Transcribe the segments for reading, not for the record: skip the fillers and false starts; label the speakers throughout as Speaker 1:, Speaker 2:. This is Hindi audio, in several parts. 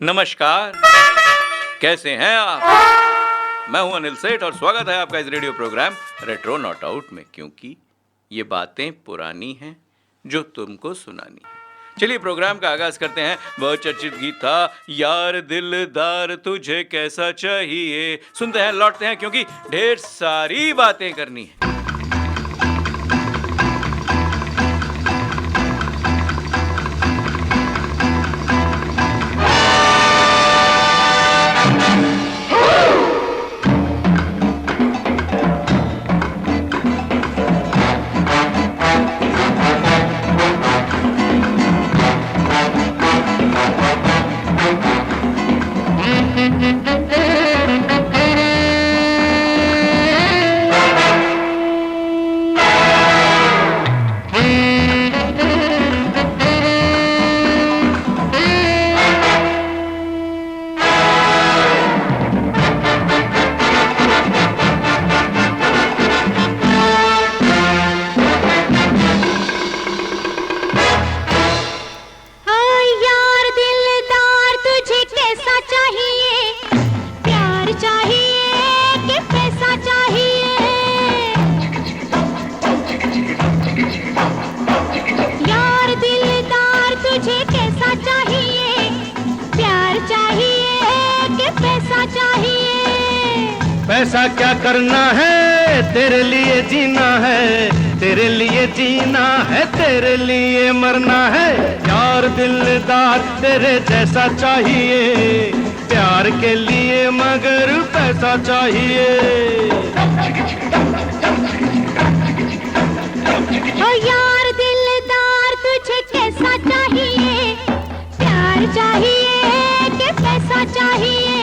Speaker 1: नमस्कार, कैसे हैं आप? मैं हूं अनिल सेठ और स्वागत है आपका इस radio program Retro Not Out में, क्योंकि ये बातें पुरानी हैं जो तुमको सुनानी है। चलिए प्रोग्राम का आगाज करते हैं। बहुत चर्चित गीत था यार दिलदार तुझे कैसा चाहिए। सुनते हैं, लौटते हैं, क्योंकि ढेर सारी बातें करनी है।
Speaker 2: पैसा क्या करना है, तेरे लिए जीना है, तेरे लिए जीना है, तेरे लिए मरना है। यार दिलदार तेरे जैसा चाहिए, प्यार के लिए मगर पैसा चाहिए।
Speaker 3: ओ यार दिलदार तुझे कैसा चाहिए, प्यार चाहिए कि पैसा चाहिए?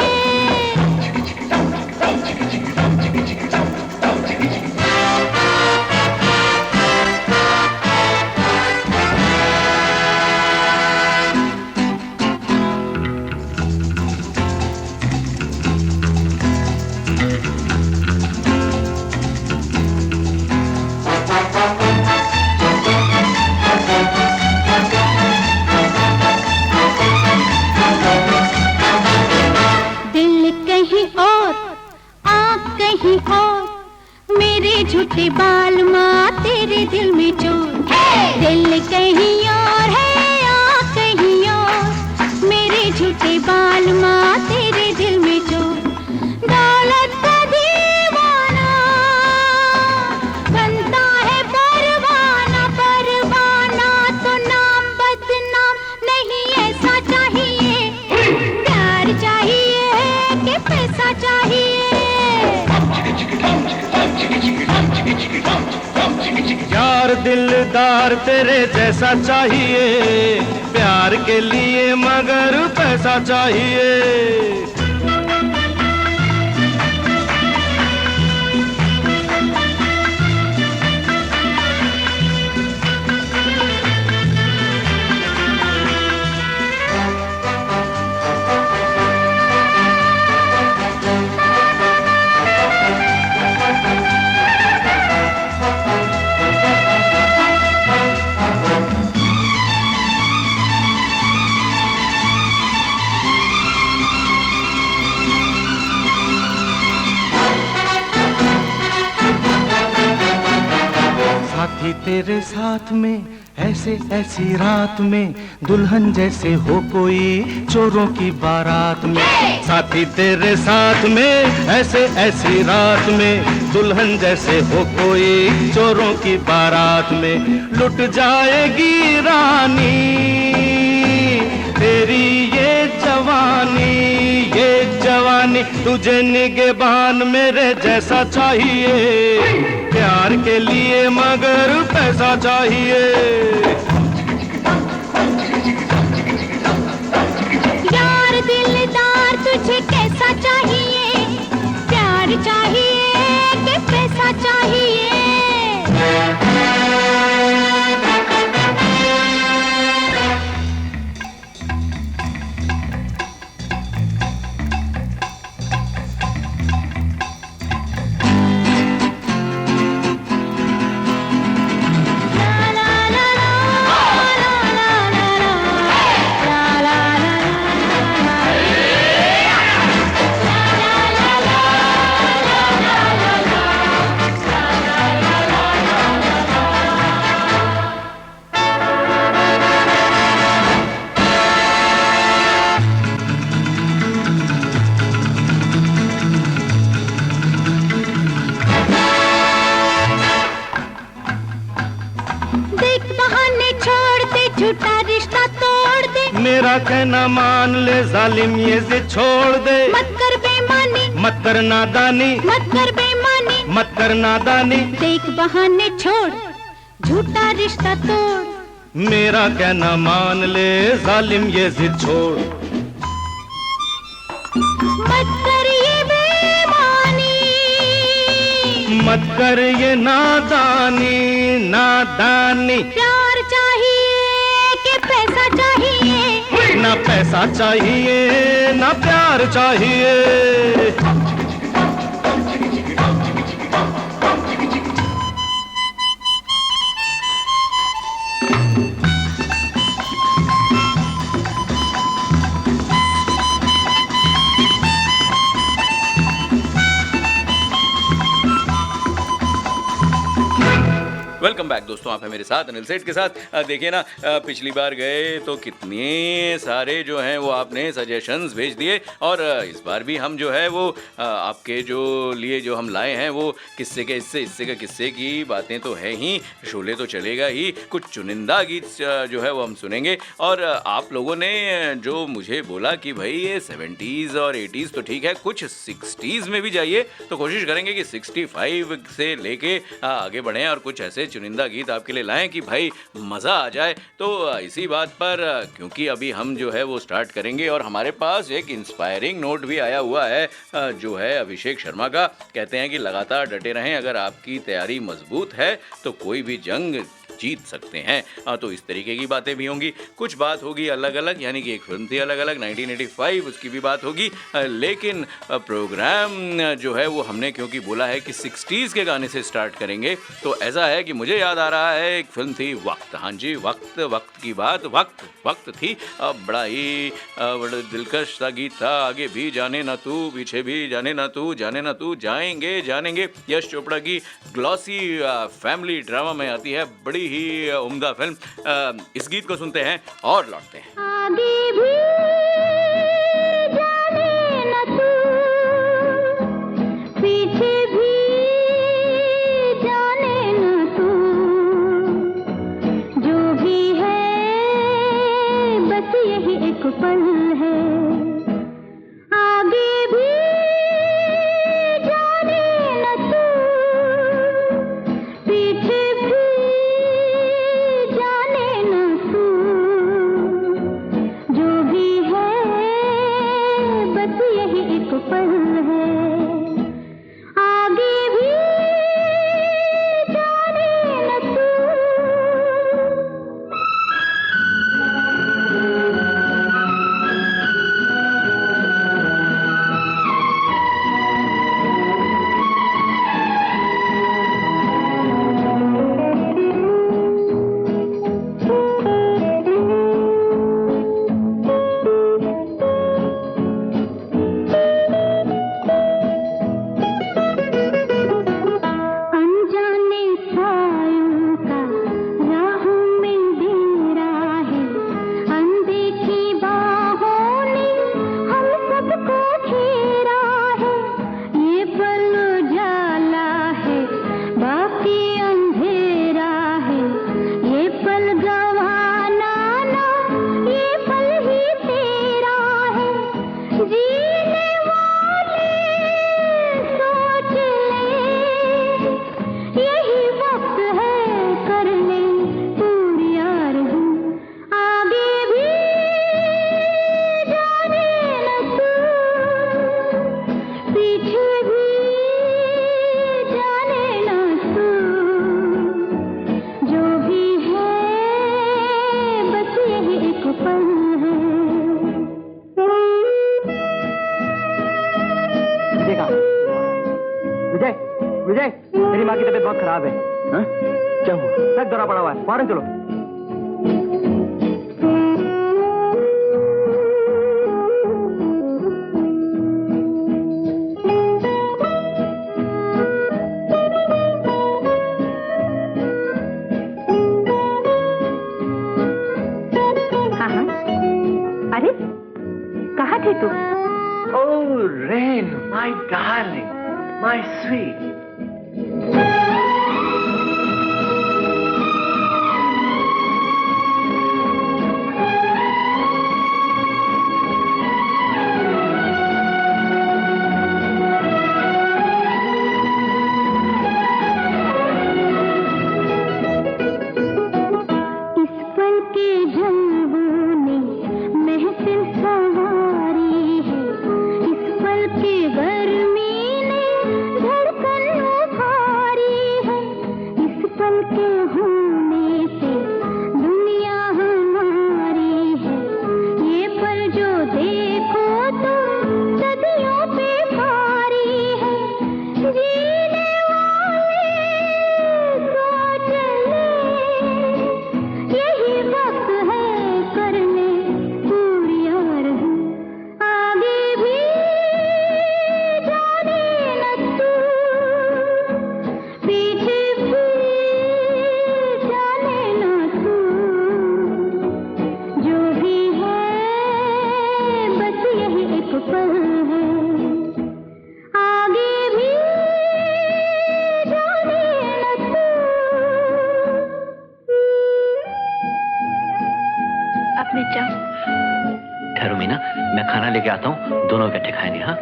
Speaker 3: झूठे बाल माँ तेरे दिल में चोर, दिल कहीं और है आ कहीं और। मेरे झूठे बाल माँ तेरे दिल में चोर। दौलत का दीवाना बनता है परवाना, परवाना तो नाम बदनाम नहीं, ऐसा चाहिए। प्यार चाहिए कि पैसा चाहिए?
Speaker 2: यार दिलदार तेरे जैसा चाहिए, प्यार के लिए मगर पैसा चाहिए। साथी तेरे साथ में ऐसे ऐसी रात में, दुल्हन जैसे हो कोई चोरों की बारात में। साथी तेरे साथ में ऐसे ऐसी रात में, दुल्हन जैसे हो कोई चोरों की बारात में। लुट जाएगी रानी तेरी ये जवानी, ये जवानी तुझे निगहबान मेरे जैसा चाहिए। प्यार के लिए मगर पैसा चाहिए।
Speaker 3: यार दिलदार तुझे कैसा चाहिए, प्यार चाहिए कि पैसा चाहिए?
Speaker 2: आ मेरा कहना मान ले जालिम ये जिद छोड़ दे,
Speaker 3: मत कर बेईमानी,
Speaker 2: मत कर नादानी,
Speaker 3: मत कर बेईमानी,
Speaker 2: मत कर नादानी,
Speaker 3: देख बहाने छोड़, झूठा रिश्ता तोड़,
Speaker 2: मेरा कहना मान ले जालिम ये जिद छोड़,
Speaker 3: मत कर ये बेईमानी,
Speaker 2: मत कर ये नादानी, नादानी,
Speaker 3: प्यार चाहिए कि पैसा चाहिए,
Speaker 2: ना पैसा चाहिए ना प्यार चाहिए।
Speaker 1: वेलकम बैक दोस्तों, आप हैं मेरे साथ अनिल सेठ के साथ। देखिए ना, पिछली बार गए तो कितने सारे जो हैं वो आपने सजेशंस भेज दिए, और इस बार भी हम जो है वो आपके जो लिए जो हम लाए हैं वो किस्से के इससे का किस्से की बातें तो है ही, शोले तो चलेगा ही, कुछ चुनिंदा गीत जो है वो हम सुनेंगे। और आप लोगों ने जो मुझे बोला कि भाई ये 70s और 80s तो ठीक है, कुछ 60s में भी जाइए, तो कोशिश करेंगे कि 65 से लेके आगे बढ़ें और कुछ ऐसे चुनिंदा गीत आपके लिए लाएं कि भाई मज़ा आ जाए। तो इसी बात पर, क्योंकि अभी हम जो है वो स्टार्ट करेंगे और हमारे पास एक इंस्पायरिंग नोट भी आया हुआ है जो है अभिषेक शर्मा का। कहते हैं कि लगातार डटे रहें, अगर आपकी तैयारी मजबूत है तो कोई भी जंग जीत सकते हैं। तो इस तरीके की बातें भी होंगी, कुछ बात होगी अलग अलग, यानी कि एक फिल्म थी अलग अलग 1985, उसकी भी बात होगी। लेकिन प्रोग्राम जो है वो हमने क्योंकि बोला है कि 60s के गाने से स्टार्ट करेंगे, तो ऐसा है कि मुझे याद आ रहा है एक फिल्म थी वक्त। हाँ जी, वक्त, वक्त की बात, वक्त थी। बड़ा ही बड़ा दिलकश सा गीत था। आगे भी जाने ना तू, पीछे भी जाने ना तू, जाने ना तू, जाएंगे जानेंगे। यश चोपड़ा की ग्लॉसी फैमिली ड्रामा में आती है, बड़ी ही उम्दा फिल्म। इस गीत को सुनते हैं और लौटते हैं।
Speaker 3: आगे भी जाने न तू, पीछे भी जाने न तू, जो भी है बस यही एक पल है। आगे भी जाने न तू, पीछे भी जाने न तू, जो भी है बस यही एक पल है। आगे भी जाने न तू। अनजाने सायों का राहों में डेरा है, अनदेखी बाहों ने हम सबको घेरा है। ये पल उजाला है, बाकी अंधेरा है। ये पल गंवाना ना, ये पल ही तेरा है। जीने वाले सोच ले, यही वक्त है कर ले पूरी आरज़ू। आगे भी जाने न तू, पीछे भी जाने न तू, जो भी है बस यही एक पल है।
Speaker 4: देखा विजय, विजय मेरी माँ की तबीयत बहुत खराब है। हाँ? क्या हुआ? सर दौरा पड़ा हुआ है, फौरन चलो।
Speaker 3: हाँ हाँ, अरे कहाँ थे तुम?
Speaker 4: Oh, Rain, my darling, my sweet.
Speaker 3: पल है, आगे भी जाने न तू।
Speaker 5: अपने जाओ।
Speaker 4: ठहरो मीना, मैं खाना लेके आता हूँ, दोनों इकट्ठे खाएंगे। हाँ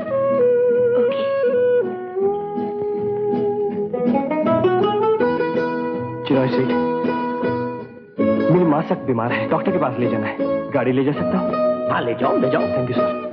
Speaker 5: ओके।
Speaker 6: चिराग सेठ, मेरी माँ सख्त बीमार है, डॉक्टर के पास ले जाना है। गाड़ी ले जा सकता हूँ? हाँ ले जाओ, ले जाओ। Thank you sir.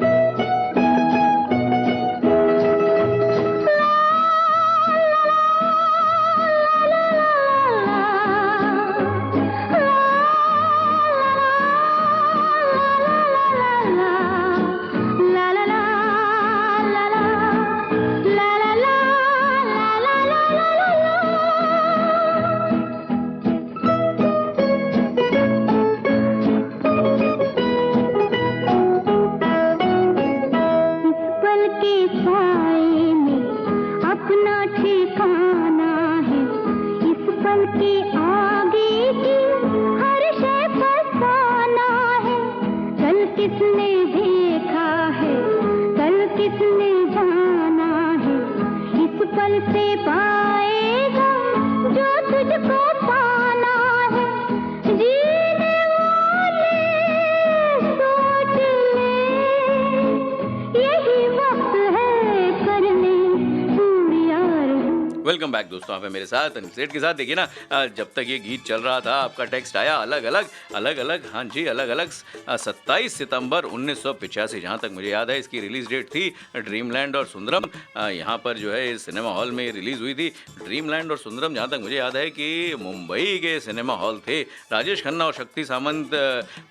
Speaker 1: Welcome back दोस्तों, आप हैं मेरे साथ अनिल सेठ के साथ। देखिए ना, जब तक ये गीत चल रहा था आपका टेक्स्ट आया अलग अलग, हाँ जी अलग अलग। 27 सितंबर 1985 जहाँ तक मुझे याद है इसकी रिलीज डेट थी। ड्रीमलैंड और सुंदरम यहाँ पर जो है सिनेमा हॉल में रिलीज हुई थी। ड्रीमलैंड और सुंदरम जहाँ तक मुझे याद है कि मुंबई के सिनेमा हॉल थे। राजेश खन्ना और शक्ति सामंत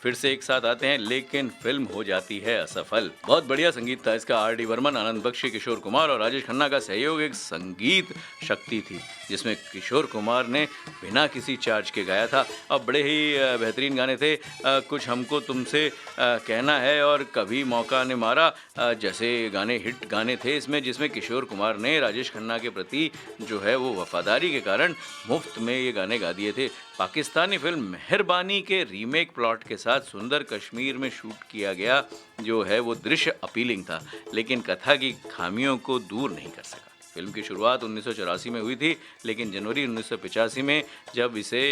Speaker 1: फिर से एक साथ आते हैं, लेकिन फिल्म हो जाती है असफल। बहुत बढ़िया संगीत था इसका। R.D. बर्मन, आनंद बख्शी, किशोर कुमार और राजेश खन्ना का सहयोग एक संगीत शक्ति थी, जिसमें किशोर कुमार ने बिना किसी चार्ज के गाया था। अब बड़े ही बेहतरीन गाने थे। कुछ हमको तुमसे कहना है और कभी मौका ने मारा जैसे गाने हिट गाने थे इसमें, जिसमें किशोर कुमार ने राजेश खन्ना के प्रति जो है वो वफादारी के कारण मुफ्त में ये गाने गा दिए थे। पाकिस्तानी फिल्म मेहरबानी के रीमेक प्लॉट के साथ सुंदर कश्मीर में शूट किया गया जो है वो दृश्य अपीलिंग था, लेकिन कथा की खामियों को दूर नहीं कर सका। फिल्म की शुरुआत 1984 में हुई थी, लेकिन जनवरी 1985 में जब इसे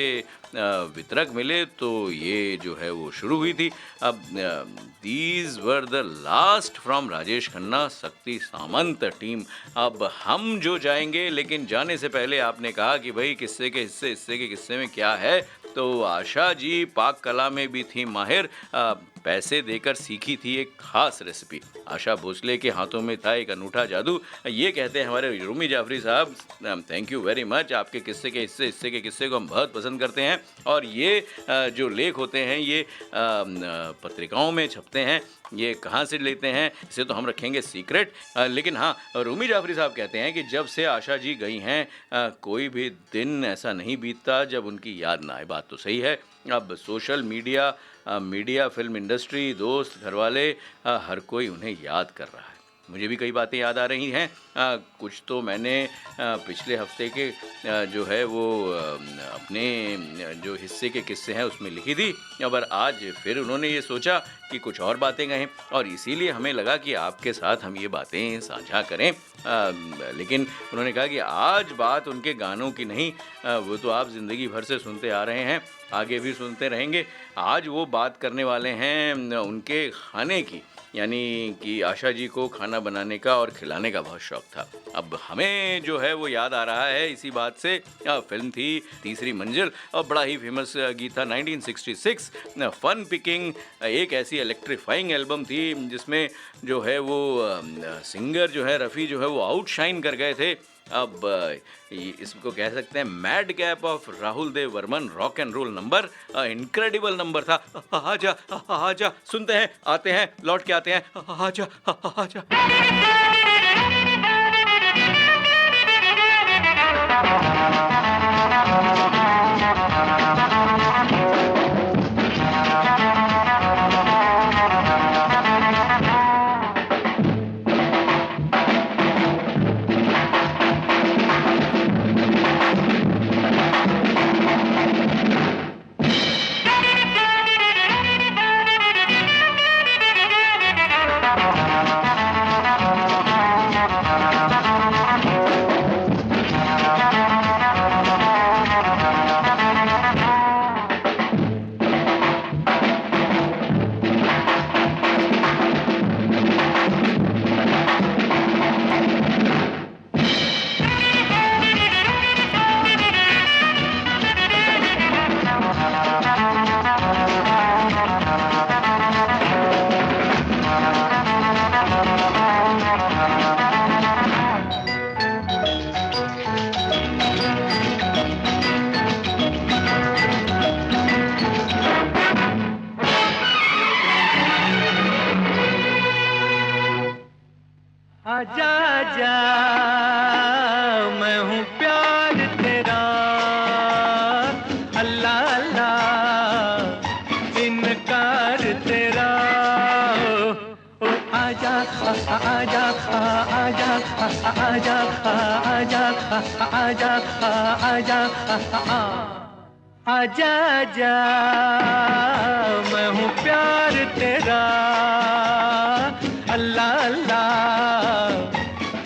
Speaker 1: वितरक मिले तो ये जो है वो शुरू हुई थी। अब these were the last from Rajesh Khanna, शक्ति सामंत टीम। अब हम जो जाएंगे, लेकिन जाने से पहले आपने कहा कि भाई किस्से के हिस्से के किस्से में क्या है, तो आशा जी पाक कला में भी थी माहिर। पैसे देकर सीखी थी एक खास रेसिपी। आशा भोसले के हाथों में था एक अनूठा जादू। ये कहते हैं हमारे रूमी जाफरी साहब, थैंक यू वेरी मच। आपके किस्से के हिस्से के किस्से को हम बहुत पसंद करते हैं, और ये जो लेख होते हैं ये पत्रिकाओं में छपते हैं। ये कहाँ से लेते हैं इसे तो हम रखेंगे सीक्रेट, लेकिन हाँ, रूमी जाफरी साहब कहते हैं कि जब से आशा जी गई हैं कोई भी दिन ऐसा नहीं बीतता जब उनकी याद ना आए। बात तो सही है। अब सोशल मीडिया, फिल्म इंडस्ट्री, दोस्त, घरवाले, हर कोई उन्हें याद कर रहा है। मुझे भी कई बातें याद आ रही हैं। कुछ तो मैंने पिछले हफ्ते के जो है वो अपने जो हिस्से के किस्से हैं उसमें लिखी थी, पर आज फिर उन्होंने ये सोचा कि कुछ और बातें कहें, और इसीलिए हमें लगा कि आपके साथ हम ये बातें साझा करें। लेकिन उन्होंने कहा कि आज बात उनके गानों की नहीं, वो तो आप ज़िंदगी भर से सुनते आ रहे हैं, आगे भी सुनते रहेंगे। आज वो बात करने वाले हैं उनके खाने की, यानी कि आशा जी को खाना बनाने का और खिलाने का बहुत शौक था। अब हमें जो है वो याद आ रहा है इसी बात से। फिल्म थी तीसरी मंजिल, और बड़ा ही फेमस गीत था 1966 फन पिकिंग। एक ऐसी इलेक्ट्रीफाइंग एल्बम थी जिसमें जो है वो सिंगर जो है रफ़ी जो है वो आउटशाइन कर गए थे। अब इसको कह सकते हैं madcap of Rahul Dev Burman, rock and roll number, incredible number था। आजा आजा, सुनते हैं, आते हैं, लौट के आते हैं, आजा आजा।
Speaker 2: आजा जा मैं हूँ प्यार तेरा, अल्लाह अल्लाह इनकार तेरा। ओ आजा आजा आजा आजा आजा आजा आजा आजा जा मैं हूँ प्यार तेरा, अल्लाह अल्लाह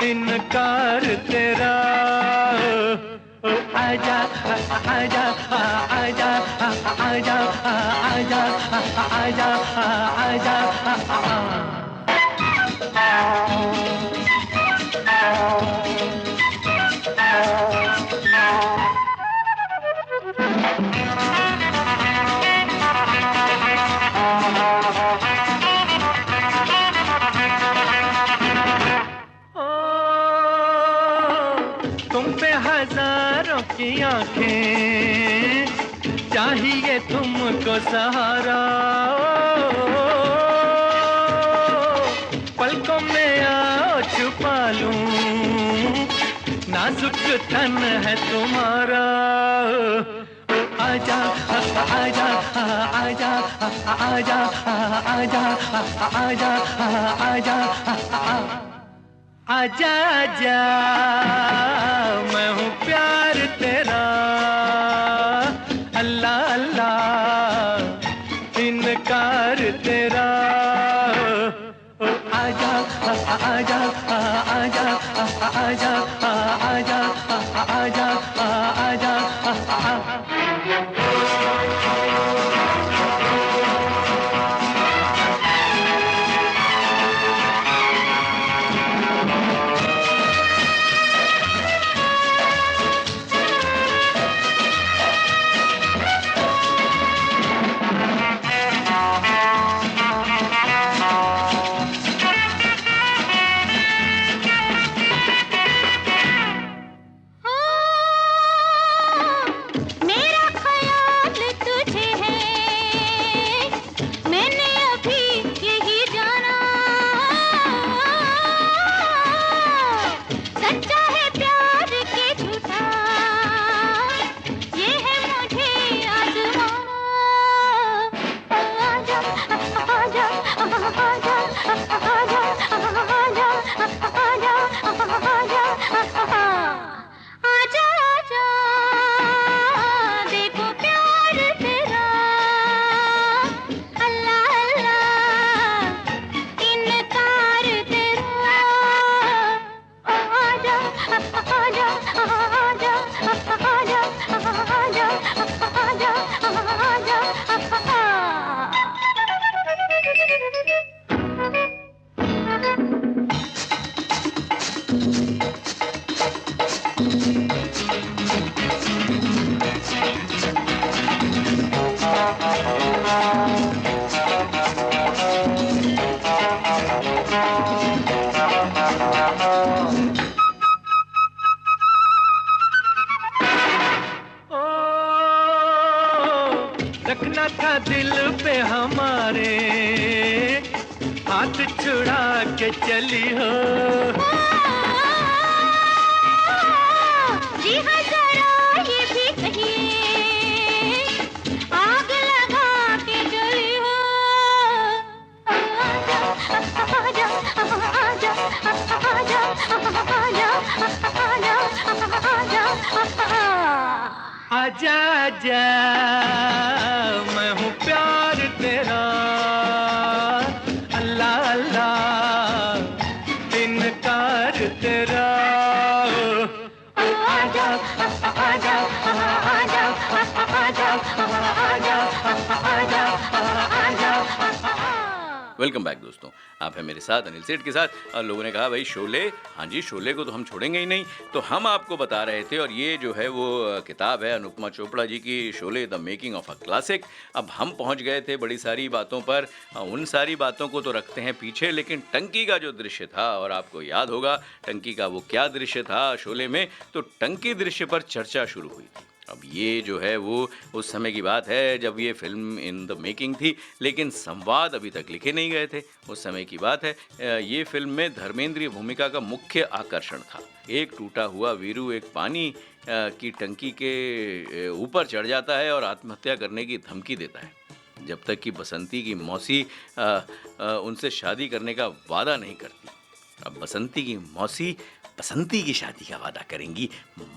Speaker 2: इनकार तेरा। ओ आजा आजा आजा आजा आजा आजा आजा तुम पे हजारों की आंखें, चाहिए तुमको सहारा। पलकों में आओ छुपा लूं, नाजुक तन है तुम्हारा। आजा आजा आजा आजा आजा आजा आजा आजा जा मैं हूँ प्यार तेरा, अल्लाह अल्लाह इनकार तेरा। ओ आजा आजा आजा आजा आजा आजा आजा रखना था दिल पे हमारे, हाथ छुड़ा के चली हो।
Speaker 3: जी हाँ जरा ये भी कहिए, आग लगा के जली हो। आजा आजा आजा आजा आजा
Speaker 2: आजा आजा मैं हूँ प्यार तेरा, अल्लाह अल्लाह इनकार तेरा। आजा आजा आजा आजा आजा आजा।
Speaker 1: वेलकम बैक दोस्तों, आप हैं मेरे साथ अनिल सेठ के साथ। और लोगों ने कहा भाई शोले, हाँ जी शोले को तो हम छोड़ेंगे ही नहीं, तो हम आपको बता रहे थे। और ये जो है वो किताब है अनुपमा चोपड़ा जी की, Sholay the making of a classic. अब हम पहुंच गए थे बड़ी सारी बातों पर, उन सारी बातों को तो रखते हैं पीछे, लेकिन टंकी का जो दृश्य था, और आपको याद होगा टंकी का वो क्या दृश्य था शोले में, तो टंकी दृश्य पर चर्चा शुरू हुई थी। अब ये जो है वो उस समय की बात है जब ये फिल्म इन द मेकिंग थी, लेकिन संवाद अभी तक लिखे नहीं गए थे। उस समय की बात है। ये फिल्म में धर्मेंद्रीय भूमिका का मुख्य आकर्षण था। एक टूटा हुआ वीरू एक पानी की टंकी के ऊपर चढ़ जाता है और आत्महत्या करने की धमकी देता है, जब तक कि बसंती की मौसी उनसे शादी करने का वादा नहीं करती। अब बसंती की मौसी बसंती की शादी का वादा करेंगी,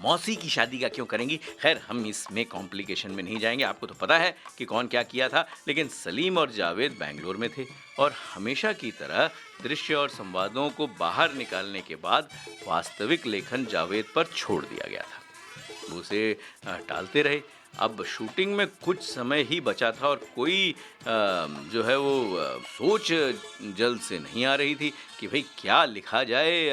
Speaker 1: मौसी की शादी का क्यों करेंगी? खैर, हम इसमें कॉम्प्लिकेशन में नहीं जाएंगे। आपको तो पता है कि कौन क्या किया था, लेकिन सलीम और जावेद बेंगलोर में थे और हमेशा की तरह दृश्य और संवादों को बाहर निकालने के बाद वास्तविक लेखन जावेद पर छोड़ दिया गया था। वो उसे टालते रहे। अब शूटिंग में कुछ समय ही बचा था और कोई जो है वो सोच जल्द से नहीं आ रही थी कि भाई क्या लिखा जाए,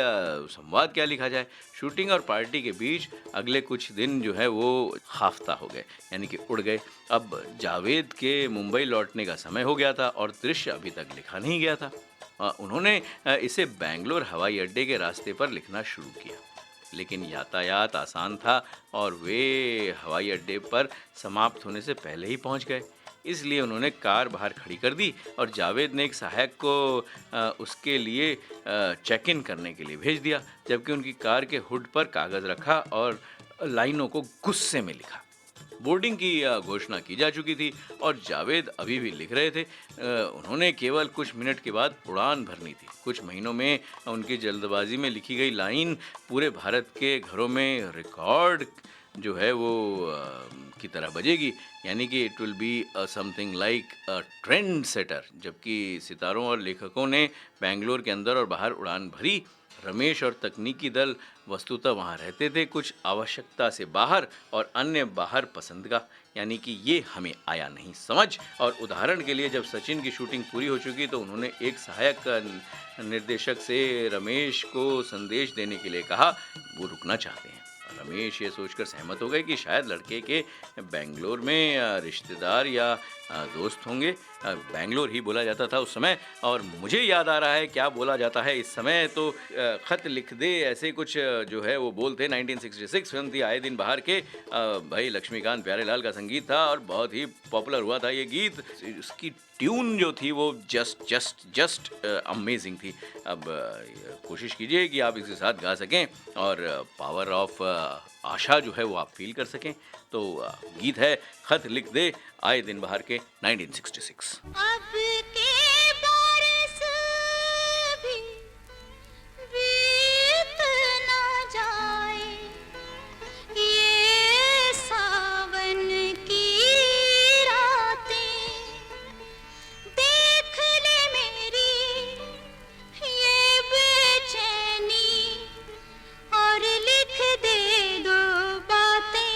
Speaker 1: संवाद क्या लिखा जाए। शूटिंग और पार्टी के बीच अगले कुछ दिन जो है वो हाफ्ता हो गए, यानी कि उड़ गए। अब जावेद के मुंबई लौटने का समय हो गया था और दृश्य अभी तक लिखा नहीं गया था। उन्होंने इसे बेंगलोर हवाई अड्डे के रास्ते पर लिखना शुरू किया, लेकिन यातायात आसान था और वे हवाई अड्डे पर समाप्त होने से पहले ही पहुंच गए। इसलिए उन्होंने कार बाहर खड़ी कर दी और जावेद ने एक सहायक को उसके लिए चेक इन करने के लिए भेज दिया, जबकि उनकी कार के हुड पर कागज़ रखा और लाइनों को गुस्से में लिखा। बोर्डिंग की घोषणा की जा चुकी थी और जावेद अभी भी लिख रहे थे। उन्होंने केवल कुछ मिनट के बाद उड़ान भरनी थी। कुछ महीनों में उनकी जल्दबाजी में लिखी गई लाइन पूरे भारत के घरों में रिकॉर्ड जो है वो की तरह बजेगी, यानी कि it will be something like a trend setter. जबकि सितारों और लेखकों ने बेंगलोर के अंदर और बाहर उड़ान भरी, रमेश और तकनीकी दल वस्तुतः वहाँ रहते थे, कुछ आवश्यकता से बाहर और अन्य बाहर पसंद का, यानी कि ये हमें आया नहीं समझ। और उदाहरण के लिए जब सचिन की शूटिंग पूरी हो चुकी तो उन्होंने एक सहायक निर्देशक से रमेश को संदेश देने के लिए कहा वो रुकना चाहते हैं। रमेश ये सोचकर सहमत हो गए कि शायद लड़के के बेंगलोर में रिश्तेदार या दोस्त होंगे। बेंगलोर ही बोला जाता था उस समय, और मुझे याद आ रहा है क्या बोला जाता है इस समय, तो खत लिख दे ऐसे कुछ जो है वो बोलते। 1966 फिल्म थी आए दिन बाहर के, भाई लक्ष्मीकांत प्यारेलाल का संगीत था और बहुत ही पॉपुलर हुआ था ये गीत। इसकी ट्यून जो थी वो जस्ट अमेजिंग थी। अब कोशिश कीजिए कि आप इसके साथ गा सकें और पावर ऑफ आशा जो है वो आप फील कर सकें। तो गीत है खत लिख दे आए दिन बाहर के 1966।
Speaker 3: अब के बरस भी बीत ना जाए, ये सावन की रातें देख ले मेरी ये बेचैनी और लिख दे दो बातें।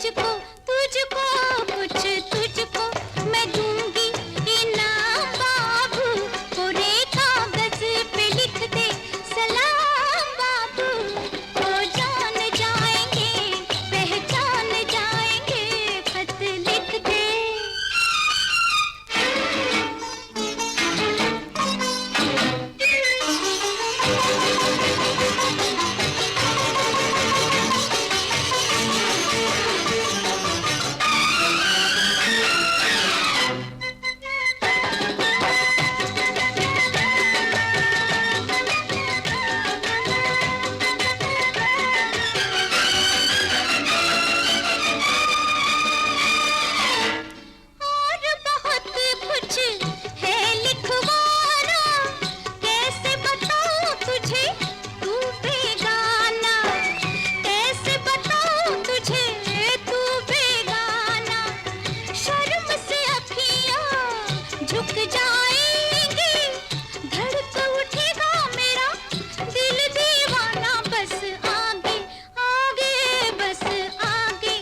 Speaker 3: तुझको तुझको कुछ तुझको मैं दूंगी इनाम बाबू, कोरे कागज पे लिख दे सलाम बाबू। वो जान जाएंगे पहचान जाएंगे, खत लिख दे। और बहुत कुछ है लिखवाना, कैसे बताऊं तुझे तू बेगाना, कैसे बताऊं तुझे तू बेगाना। शर्म से अखियां झुक जाएंगी, धड़क उठेगा मेरा दिल दीवाना। बस आगे आगे बस आगे,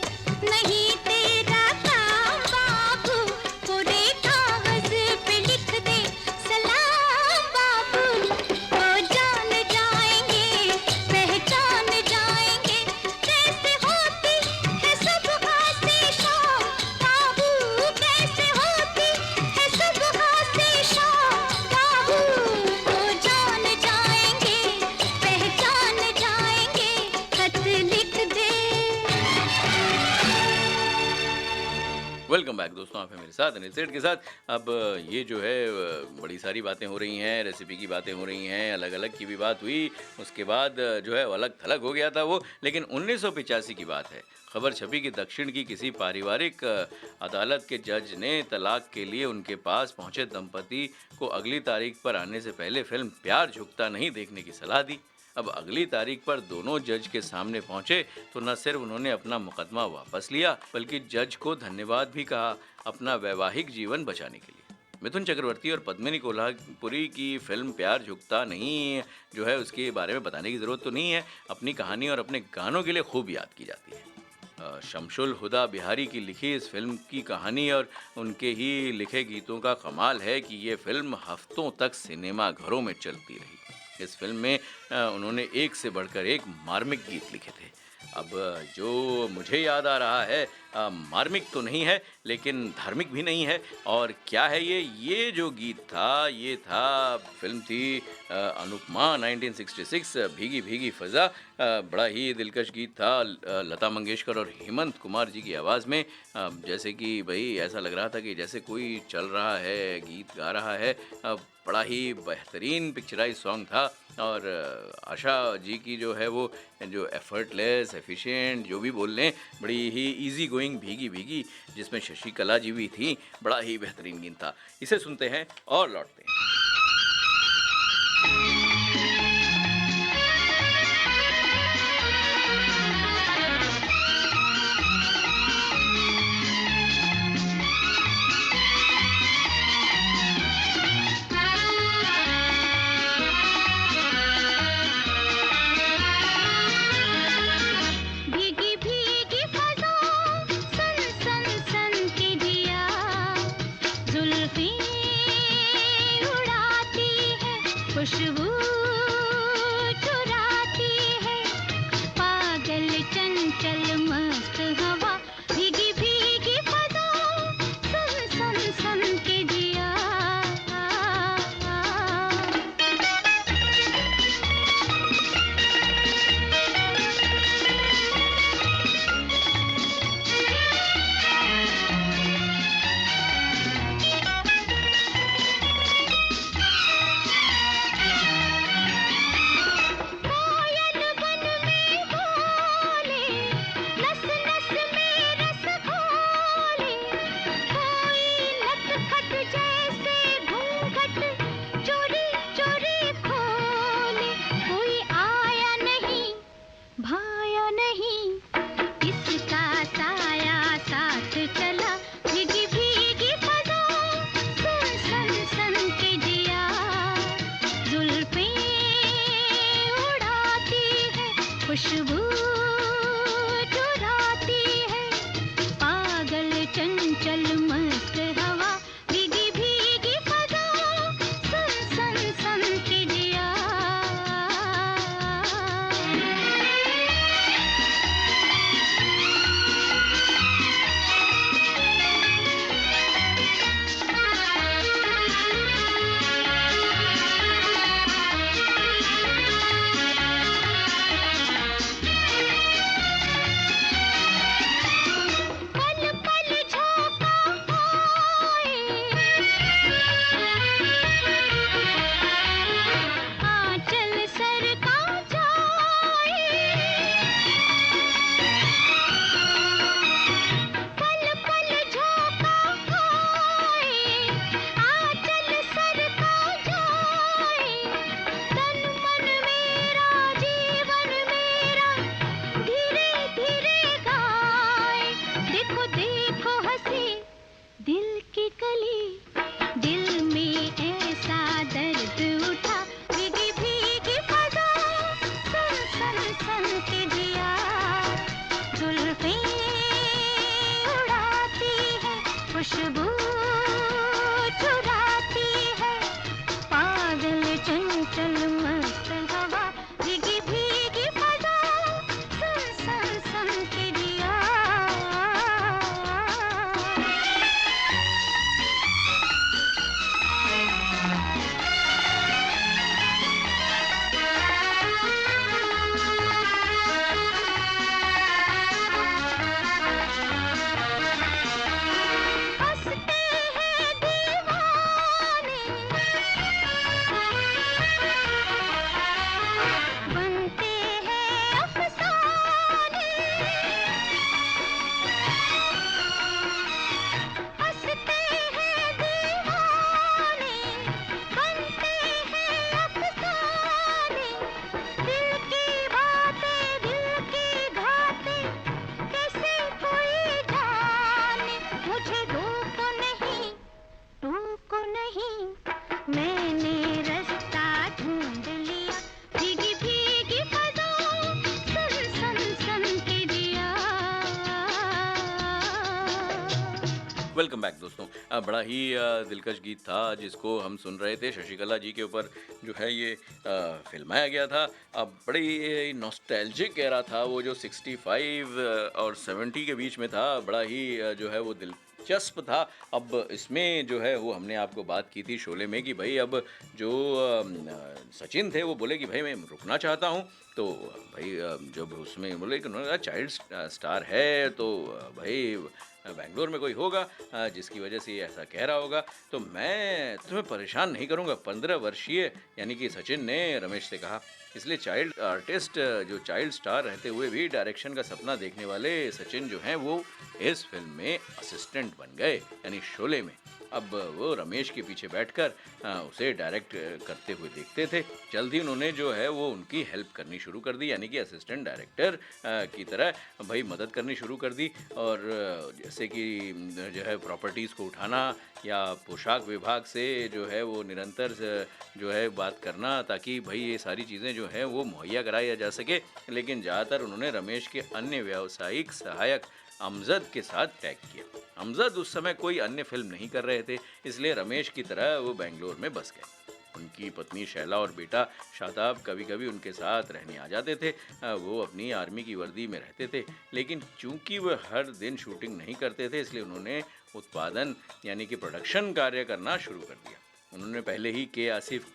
Speaker 3: नहीं तेरा काम बाबू, कोरे कागज पे लिख दे सलाम बाबू। वो जान जाएंगे पहचान जाएंगे, कैसे होती है सुबह से शाम बाबू, कैसे होती है सुबह से शाम बाबू। वो जान जाएंगे पहचान जाएंगे, खत लिख दे।
Speaker 1: वेलकम बैक दोस्तों, आप हैं मेरे साथ अनिल सेठ के साथ। अब ये जो है बड़ी सारी बातें हो रही हैं, रेसिपी की बातें हो रही हैं, अलग अलग की भी बात हुई, उसके बाद जो है अलग थलग हो गया था वो। लेकिन 1985 की बात है, खबर छपी कि दक्षिण की किसी पारिवारिक अदालत के जज ने तलाक के लिए उनके पास पहुंचे दंपति को अगली तारीख पर आने से पहले फिल्म प्यार झुकता नहीं देखने की सलाह दी। अब अगली तारीख पर दोनों जज के सामने पहुंचे तो न सिर्फ उन्होंने अपना मुकदमा वापस लिया, बल्कि जज को धन्यवाद भी कहा अपना वैवाहिक जीवन बचाने के लिए। मिथुन चक्रवर्ती और पद्मिनी कोल्हापुरी की फिल्म प्यार झुकता नहीं जो है उसके बारे में बताने की ज़रूरत तो नहीं है, अपनी कहानी और अपने गानों के लिए खूब याद की जाती है। शमशुल हुदा बिहारी की लिखी इस फिल्म की कहानी और उनके ही लिखे गीतों का कमाल है कि ये फिल्म हफ्तों तक सिनेमा घरों में चलती रही। इस फिल्म में उन्होंने एक से बढ़कर एक मार्मिक गीत लिखे थे। अब जो मुझे याद आ रहा है, मार्मिक तो नहीं है लेकिन धार्मिक भी नहीं है। और क्या है ये जो गीत था, ये था, फिल्म थी अनुपमा 1966 भीगी भीगी फ़ज़ा। बड़ा ही दिलकश गीत था, लता मंगेशकर और हेमंत कुमार जी की आवाज़ में। जैसे कि भाई ऐसा लग रहा था कि जैसे कोई चल रहा है, गीत गा रहा है। बड़ा ही बेहतरीन पिक्चराइज सॉन्ग था। और आशा जी की जो है वो जो एफर्टलेस एफिशिएंट जो भी बोल लें, बड़ी ही इजी गोइंग भीगी भीगी, जिसमें शशि कला जी भी थी, बड़ा ही बेहतरीन गीत था। इसे सुनते हैं और लौटते हैं।
Speaker 3: भीगी भीगी फ़ज़ा सन सन सन के जिया, जुल्फ़ें
Speaker 1: वेलकम बैक दोस्तों। बड़ा ही दिलकश गीत था जिसको हम सुन रहे थे। शशिकला जी के ऊपर जो है ये फिल्माया गया था। बड़ी नॉस्टैल्जिक एरा था वो, जो 65 और 70 के बीच में था। बड़ा ही जो है वो दिलचस्प था। अब इसमें जो है वो हमने आपको बात की थी शोले में कि भाई अब जो सचिन थे वो बोले कि भाई मैं रुकना चाहता हूँ। तो भाई जब उसमें बोले कि उन्होंने चाइल्ड स्टार है तो भाई बेंगलोर में कोई होगा जिसकी वजह से ये ऐसा कह रहा होगा, तो मैं तुम्हें परेशान नहीं करूंगा। 15 वर्षीय यानी कि सचिन ने रमेश से कहा। इसलिए चाइल्ड आर्टिस्ट, जो चाइल्ड स्टार रहते हुए भी डायरेक्शन का सपना देखने वाले सचिन जो हैं वो इस फिल्म में असिस्टेंट बन गए, यानी शोले में। अब वो रमेश के पीछे बैठकर उसे डायरेक्ट करते हुए देखते थे। जल्द ही उन्होंने जो है वो उनकी हेल्प करनी शुरू कर दी, यानी कि असिस्टेंट डायरेक्टर की तरह भाई मदद करनी शुरू कर दी। और जैसे कि जो है प्रॉपर्टीज़ को उठाना या पोशाक विभाग से जो है वो निरंतर जो है बात करना, ताकि भाई ये सारी चीज़ें जो हैं वो मुहैया कराया जा सके। लेकिन ज़्यादातर उन्होंने रमेश के अन्य व्यावसायिक सहायक अमजद के साथ टैग किया। अमजद उस समय कोई अन्य फिल्म नहीं कर रहे थे, इसलिए रमेश की तरह वो बेंगलोर में बस गए। उनकी पत्नी शैला और बेटा शादाब कभी कभी उनके साथ रहने आ जाते थे। वो अपनी आर्मी की वर्दी में रहते थे, लेकिन चूंकि वह हर दिन शूटिंग नहीं करते थे, इसलिए उन्होंने उत्पादन यानी कि प्रोडक्शन कार्य करना शुरू कर दिया। उन्होंने पहले ही के आसिफ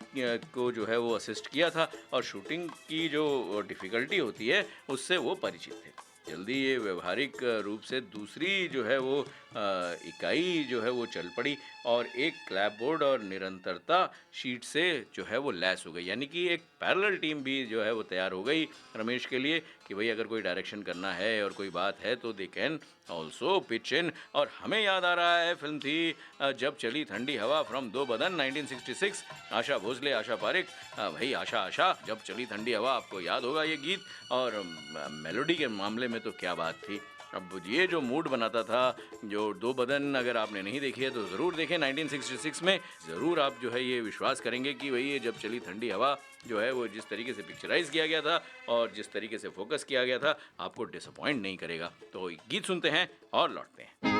Speaker 1: को जो है वो असिस्ट किया था और शूटिंग की जो डिफ़िकल्टी होती है उससे वो परिचित थे। जल्दी ये व्यवहारिक रूप से दूसरी जो है वो इकाई जो है वो चल पड़ी और एक क्लैपबोर्ड और निरंतरता शीट से जो है वो लैस हो गई, यानी कि एक पैरेलल टीम भी जो है वो तैयार हो गई रमेश के लिए कि भाई अगर कोई डायरेक्शन करना है और कोई बात है तो दे कैन ऑल्सो पिच इन। और हमें याद आ रहा है फिल्म थी जब चली ठंडी हवा फ्रॉम दो बदन 1966, आशा भोसले, आशा पारिक। भाई आशा आशा जब चली ठंडी हवा, आपको याद होगा ये गीत। और मेलोडी के मामले में तो क्या बात थी। अब ये जो मूड बनाता था, जो दो बदन, अगर आपने नहीं देखी है तो ज़रूर देखें। 1966 में ज़रूर आप जो है ये विश्वास करेंगे कि भाई ये जब चली ठंडी हवा जो है वो जिस तरीके से पिक्चराइज़ किया गया था और जिस तरीके से फोकस किया गया था, आपको डिसअपॉइंट नहीं करेगा। तो गीत सुनते हैं और लौटते हैं।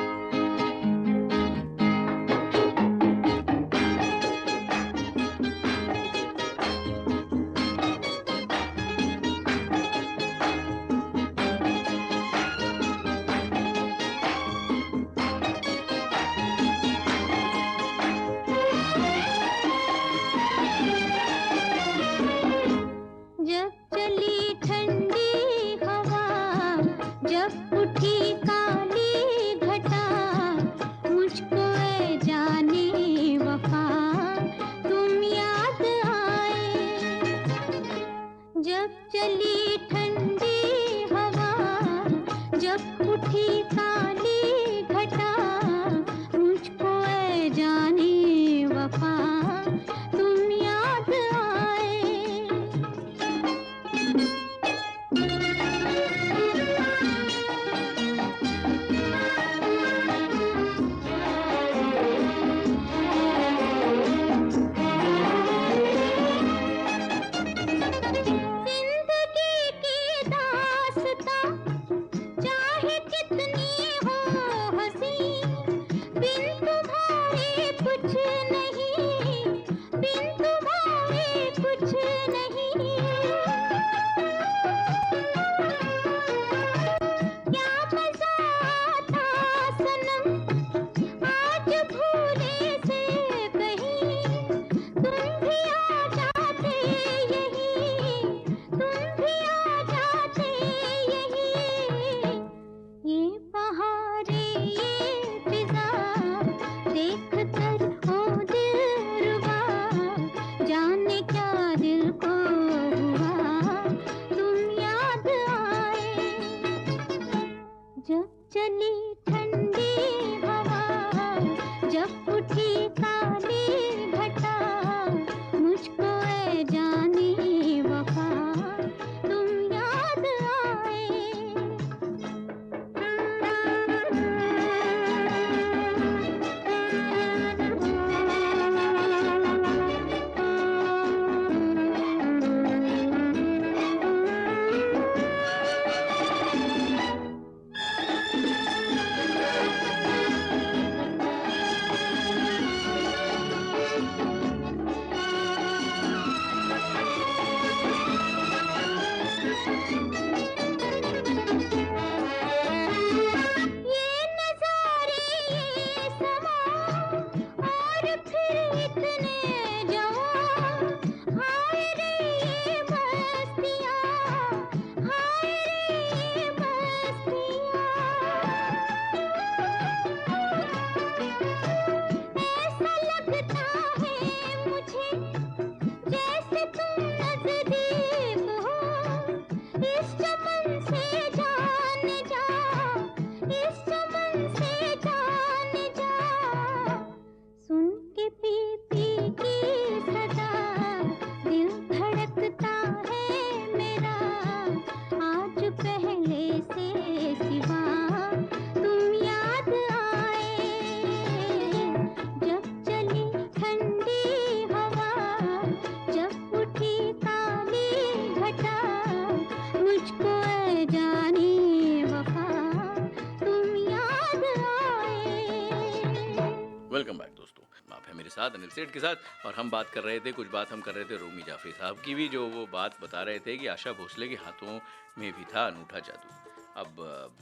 Speaker 1: वेलकम बैक दोस्तों, आप हैं मेरे साथ अनिल सेठ के साथ और हम बात कर रहे थे, कुछ बात हम कर रहे थे रोमी जाफरी साहब की भी, जो वो बात बता रहे थे कि आशा भोसले के हाथों में भी था अनूठा जादू। अब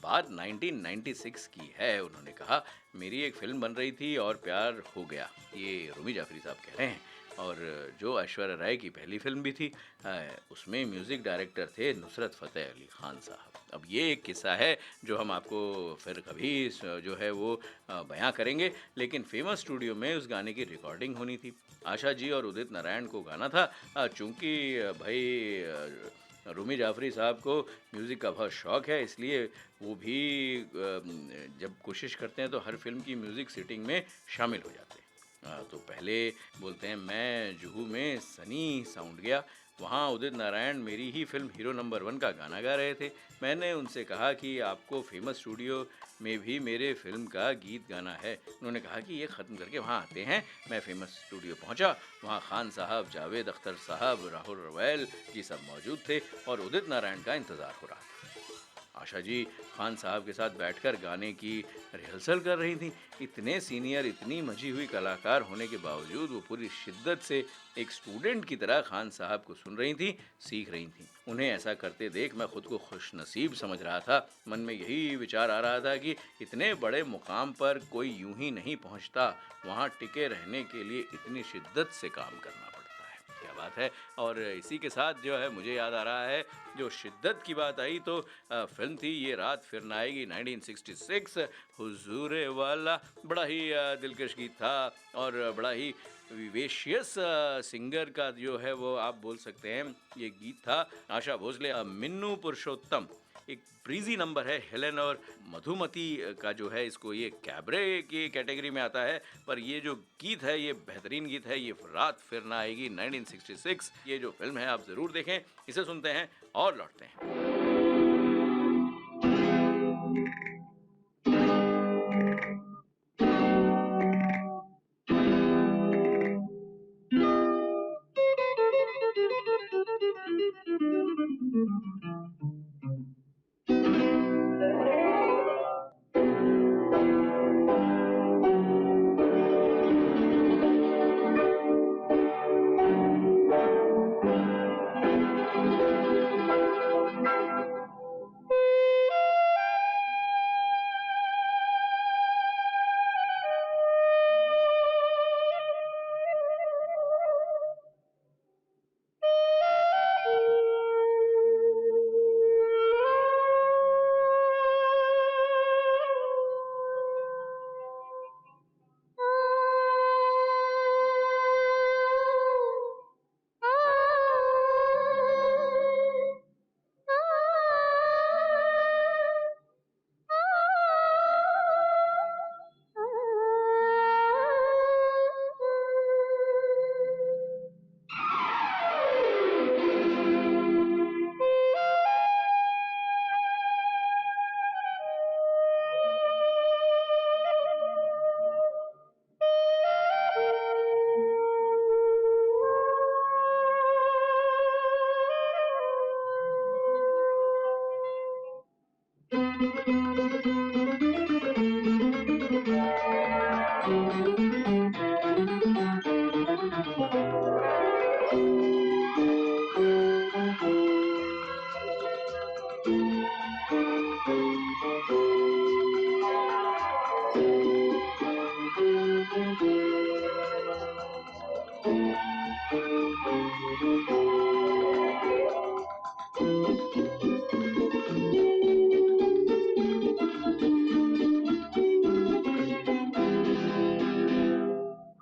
Speaker 1: बात 1996 की है। उन्होंने कहा मेरी एक फिल्म बन रही थी और प्यार हो गया, ये रोमी जाफरी साहब कह रहे हैं। और जो ऐश्वर्या राय की पहली फिल्म भी थी, उसमें म्यूज़िक डायरेक्टर थे नुसरत फ़तेह अली ख़ान साहब। अब ये एक किस्सा है जो हम आपको फिर कभी जो है वो बयां करेंगे, लेकिन फेमस स्टूडियो में उस गाने की रिकॉर्डिंग होनी थी। आशा जी और उदित नारायण को गाना था। चूँकि भाई रोमी जाफरी साहब को म्यूज़िक का बहुत शौक़ है, इसलिए वो भी जब कोशिश करते हैं तो हर फिल्म की म्यूज़िक सेटिंग में शामिल हो जाते हैं। तो पहले बोलते हैं मैं जुहू में सनी साउंड गया, वहाँ उदित नारायण मेरी ही फिल्म हीरो नंबर 1 का गाना गा रहे थे। मैंने उनसे कहा कि आपको फेमस स्टूडियो में भी मेरे फिल्म का गीत गाना है। उन्होंने कहा कि ये ख़त्म करके वहाँ आते हैं। मैं फेमस स्टूडियो पहुँचा, वहाँ खान साहब, जावेद अख्तर साहब, राहुल रवैल जी सब मौजूद थे और उदित नारायण का इंतज़ार हो रहा था। आशा जी खान साहब के साथ बैठकर गाने की रिहर्सल कर रही थी। इतने सीनियर, इतनी मजी हुई कलाकार होने के बावजूद वो पूरी शिद्दत से एक स्टूडेंट की तरह खान साहब को सुन रही थी, सीख रही थी। उन्हें ऐसा करते देख मैं खुद को खुशनसीब समझ रहा था। मन में यही विचार आ रहा था कि इतने बड़े मुकाम पर कोई यूं ही नहीं पहुंचता, वहां टिके रहने के लिए इतनी शिद्दत से काम करना पड़ता है। क्या बात है। और इसी के साथ जो है मुझे याद आ रहा है, जो शिद्दत की बात आई तो फिल्म थी ये रात फिर न आएगी 1966, हुजूरे वाला। बड़ा ही दिलकश गीत था और बड़ा ही विवेशियस सिंगर का जो है वो आप बोल सकते हैं ये गीत था। आशा भोसले, मिन्नू पुरुषोत्तम, एक ब्रीजी नंबर है। हेलेन और मधुमती का जो है, इसको ये कैबरे की कैटेगरी में आता है, पर ये जो गीत है ये बेहतरीन गीत है। ये रात फिर ना आएगी 1966, ये जो फिल्म है आप ज़रूर देखें। इसे सुनते हैं और लौटते हैं।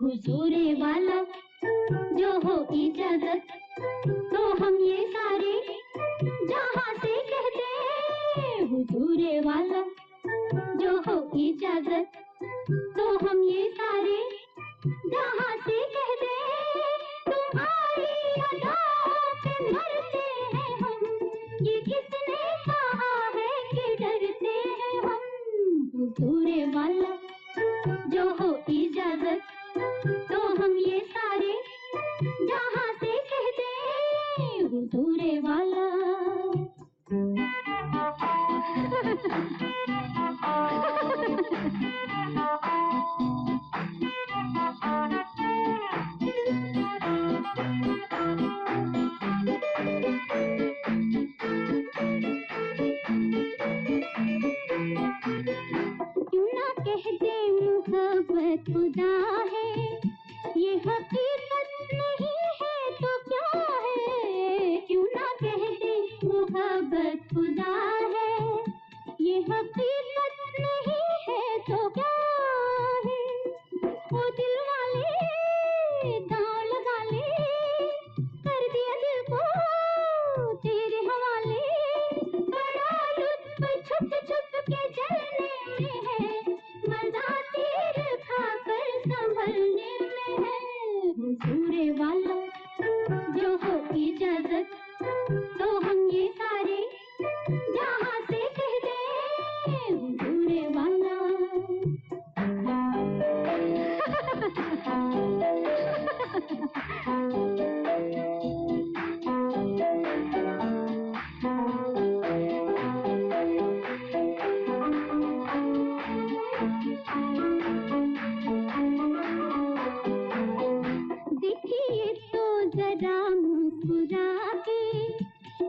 Speaker 3: हुजूरे वाला जो हो इजाजत, तो हम ये सारे जहां से कहते हैं। हुजूरे वाला जो हो इजाजत, तो हम ये सारे जहां से कहते हैं। तुम्हारी अदाओं पे मरते हैं हम, ये किसने कहा है कि डरते हैं हम। हुजूरे वाला जो हो इजाजत, तो हम ये सारे जहां से कहते हैं। हुजूरे वाला मोहब्बत खुदा है, ये हकीकत नहीं है तो क्या है, क्यों ना कहते मोहब्बत खुदा है, ये हकीकत नहीं है तो क्या है। ओ दिल वाले दांव लगा ले, कर दिया दिल को तेरे हवाले, बड़ा लुत्फ छुप छुप के जलने में है, मजा तीर खाकर संभलने में है। हुजूरे वाला जो हो इजाजत तो हम ये सारे जहां से कह दे, हुजूरे वाला। देखिए तो जरा मुस्कुरा के,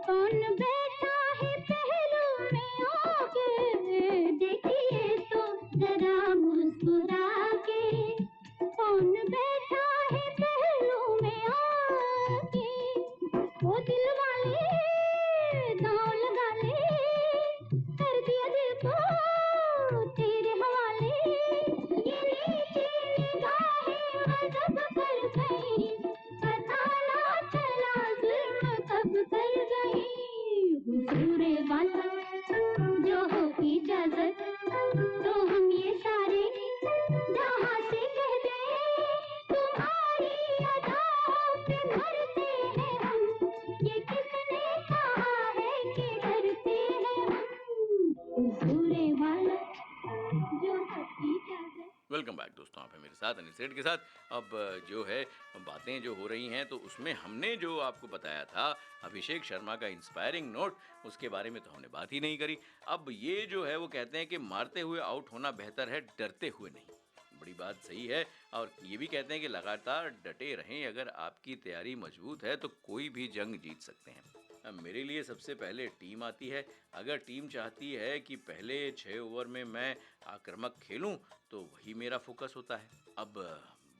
Speaker 3: कौन बैठा है पहलू में आके, देखिए तो जरा मुस्कुरा के, कौन बैठा है पहलू में आके। वो दिल वाले दांव लगा ले, कर दिया दिल को तेरे हवाले, ये नीचे निगाहें गजब कर गई, पता ना चला जुल्म कब कर गई। हुजूरे वाला जो हो इजाजत तो हम ये सारे जहां से कह दे, तुम्हारी अदाओं पे मरते हैं हम, ये किसने कहा है कि डरते हैं हम। हुजूरे वाला जो हो इजाजत।
Speaker 1: वेलकम बैक दोस्तों, आप हैं मेरे साथ अनिल सेठ के साथ। अब जो है बातें जो हो रही हैं तो उसमें हमने जो आपको बताया था अभिषेक शर्मा का इंस्पायरिंग नोट, उसके बारे में तो हमने बात ही नहीं करी। अब ये जो है वो कहते हैं कि मारते हुए आउट होना बेहतर है, डरते हुए नहीं। बड़ी बात सही है। और ये भी कहते हैं कि लगातार डटे रहें, अगर आपकी तैयारी मजबूत है तो कोई भी जंग जीत सकते हैं। अब मेरे लिए सबसे पहले टीम आती है। अगर टीम चाहती है कि पहले 6 ओवर में मैं आक्रामक खेलूं तो वही मेरा फोकस होता है। अब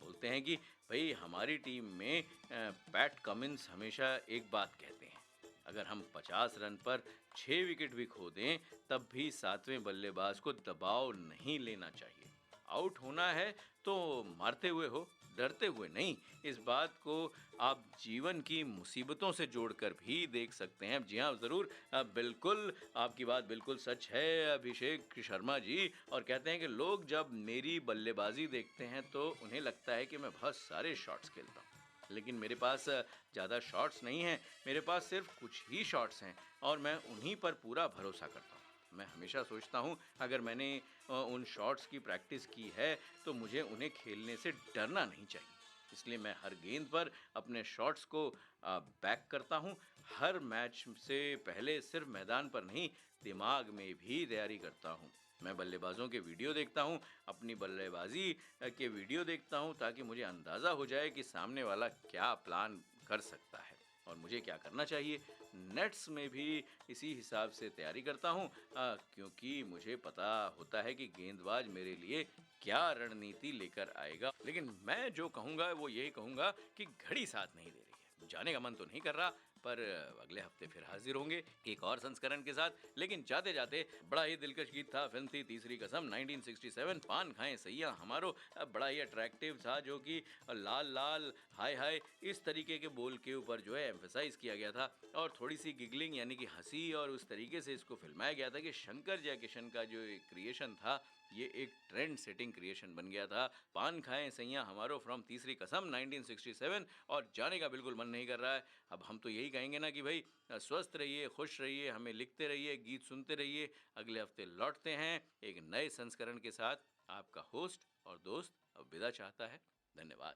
Speaker 1: बोलते हैं कि भाई हमारी टीम में पैट कमिंस हमेशा एक बात कहते हैं, अगर हम 50 रन पर 6 विकेट भी खो दें तब भी 7वें बल्लेबाज को दबाव नहीं लेना चाहिए। आउट होना है तो मारते हुए हो, डरते हुए नहीं। इस बात को आप जीवन की मुसीबतों से जोड़कर भी देख सकते हैं। जी हाँ, ज़रूर, बिल्कुल आपकी बात बिल्कुल सच है अभिषेक शर्मा जी। और कहते हैं कि लोग जब मेरी बल्लेबाजी देखते हैं तो उन्हें लगता है कि मैं बहुत सारे शॉट्स खेलता हूँ, लेकिन मेरे पास ज़्यादा शॉट्स नहीं हैं, मेरे पास सिर्फ कुछ ही शॉट्स हैं और मैं उन्हीं पर पूरा भरोसा करता हूँ। मैं हमेशा सोचता हूँ अगर मैंने उन शॉट्स की प्रैक्टिस की है तो मुझे उन्हें खेलने से डरना नहीं चाहिए। इसलिए मैं हर गेंद पर अपने शॉट्स को बैक करता हूँ। हर मैच से पहले सिर्फ मैदान पर नहीं, दिमाग में भी तैयारी करता हूँ। मैं बल्लेबाजों के वीडियो देखता हूँ, अपनी बल्लेबाजी के वीडियो देखता हूँ ताकि मुझे अंदाज़ा हो जाए कि सामने वाला क्या प्लान कर सकता है और मुझे क्या करना चाहिए। नेट्स में भी इसी हिसाब से तैयारी करता हूँ क्योंकि मुझे पता होता है कि गेंदबाज मेरे लिए क्या रणनीति लेकर आएगा। लेकिन मैं जो कहूँगा वो यही कहूँगा कि घड़ी साथ नहीं दे रही है। जाने का मन तो नहीं कर रहा, पर अगले हफ्ते फिर हाजिर होंगे एक और संस्करण के साथ। लेकिन जाते जाते बड़ा ही दिलकश गीत था, फिल्म थी तीसरी कसम 1967, पान खाएं सैया हमारो। बड़ा ही अट्रैक्टिव था, जो कि लाल लाल हाय हाय इस तरीके के बोल के ऊपर जो है एम्फेसाइज किया गया था और थोड़ी सी गिगलिंग यानी कि हंसी, और उस तरीके से इसको फिल्माया गया था कि शंकर जयकिशन का जो एक क्रिएशन था ये एक ट्रेंड सेटिंग क्रिएशन बन गया था। पान खाएं सैया हमारो फ्रॉम तीसरी कसम 1967, और जाने का बिल्कुल मन नहीं कर रहा है। अब हम तो यही कहेंगे ना कि भाई स्वस्थ रहिए, खुश रहिए, हमें लिखते रहिए, गीत सुनते रहिए। अगले हफ्ते लौटते हैं एक नए संस्करण के साथ। आपका होस्ट और दोस्त अब विदा चाहता है। धन्यवाद।